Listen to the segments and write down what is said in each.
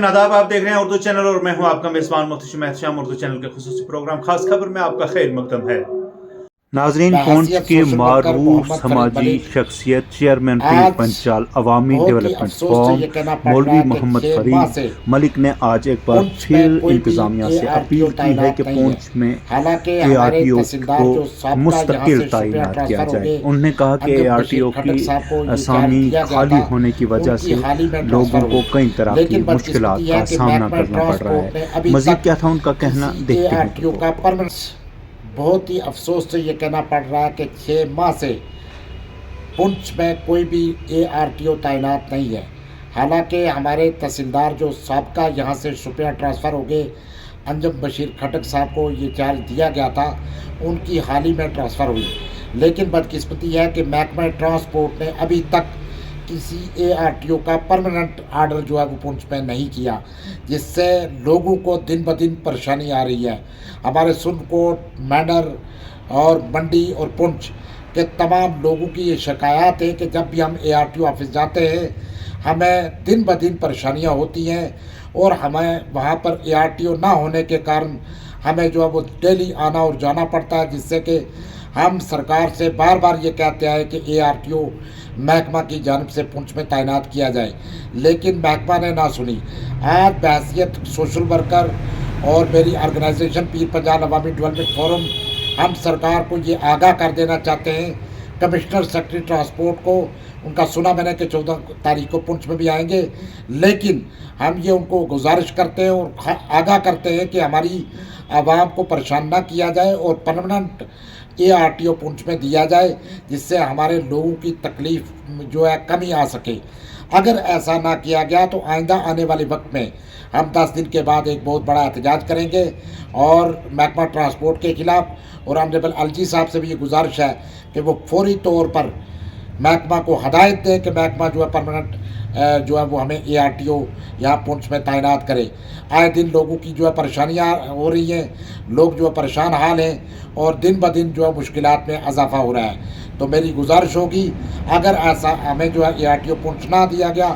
नाज़रीन आदाब, आप देख रहे हैं उर्दू चैनल और मैं हूं आपका मेज़बान मुहतशिम एहतशाम। उर्दू चैनल के खुसूसी प्रोग्राम खास खबर में आपका खैर मकदम है। नाज़रीन, पुंछ के मारूफ समाजी शख्सियत चेयरमैन पीर पंचाल अवामी डेवलपमेंट फोरम मौलवी मोहम्मद फरीद मलिक ने आज एक बार फिर इंतजामिया से अपील की है कि पुंछ में ARTO को मुस्तकिल तैनात किया जाए। उन्होंने कहा कि ARTO की असामी खाली होने की वजह से लोगों को कई तरह की मुश्किलात का सामना करना पड़ रहा है। मजीद क्या था उनका कहना, देखते हैं। बहुत ही अफसोस से ये कहना पड़ रहा है कि 6 माह से पुंछ में कोई भी ARTO तैनात नहीं है। हालांकि हमारे तहसीलदार जो साबका यहाँ से शुपिया ट्रांसफ़र हो गए, अंजम बशीर खटक साहब को ये चार्ज दिया गया था, उनकी हाल ही में ट्रांसफ़र हुई। लेकिन बदकिस्मती है कि महकमा ट्रांसपोर्ट ने अभी तक किसी ARTO का परमानेंट आर्डर जो है वो पुंछ में नहीं किया, जिससे लोगों को दिन ब दिन परेशानी आ रही है। हमारे सुनकोट, मैडर और मंडी और पुंछ के तमाम लोगों की ये शिकायत है कि जब भी हम ARTO ऑफिस जाते हैं हमें दिन ब दिन परेशानियां होती हैं और हमें वहाँ पर ARTO ना होने के कारण हमें जो है वो डेली आना और जाना पड़ता है, जिससे कि हम सरकार से बार बार ये कहते हैं कि ARTO महकमा की जानिब से पुंछ में तैनात किया जाए, लेकिन महकमा ने ना सुनी। आज बहैसियत सोशल वर्कर और मेरी ऑर्गेनाइजेशन पीर पंजाल अवामी डेवलपमेंट फोरम हम सरकार को ये आगाह कर देना चाहते हैं, कमिश्नर सेक्रेटरी ट्रांसपोर्ट को, उनका सुना मैंने कि 14 तारीख को पुंछ में भी आएंगे, लेकिन हम ये उनको गुजारिश करते हैं और आगाह करते हैं कि हमारी आवाम को परेशान ना किया जाए और परमानेंट ARTO पुंछ में दिया जाए, जिससे हमारे लोगों की तकलीफ जो है कमी आ सके। अगर ऐसा ना किया गया तो आइंदा आने वाले वक्त में हम 10 दिन के बाद एक बहुत बड़ा एहतजाज करेंगे और महकमा ट्रांसपोर्ट के ख़िलाफ़। और ऑनरेबल LG साहब से भी ये गुजारिश है कि वो फौरी तौर पर महकमा को हदायत दें कि महकमा जो है परमानेंट जो है वो हमें ARTO यहाँ पुंछ में तैनात करे। आए दिन लोगों की जो है परेशानियाँ हो रही हैं, लोग जो है परेशान हाल हैं और दिन ब दिन जो है मुश्किलात में इजाफा हो रहा है। तो मेरी गुजारिश होगी, अगर ऐसा हमें जो है ARTO पुंछ ना दिया गया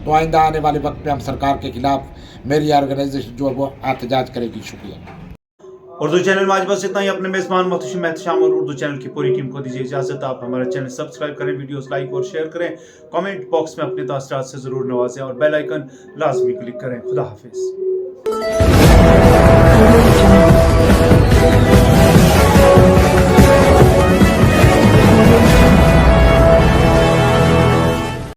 तो आइंदा आने वाले वक्त में हम सरकार के ख़िलाफ़ मेरी ऑर्गेनाइजेशन जो है वो एहतजाज करेगी। शुक्रिया। उर्दू चैनल में आज बस इतना ही। अपने मेज़बान मुहतशिम एहतशाम और उर्दू चैनल की पूरी टीम को दीजिए इजाज़त। आप हमारा चैनल सब्सक्राइब करें, वीडियोस लाइक और शेयर करें, कमेंट बॉक्स में अपने तासरात से ज़रूर नवाजें और बेल आइकन लाजमी क्लिक करें। खुदा हाफिज़।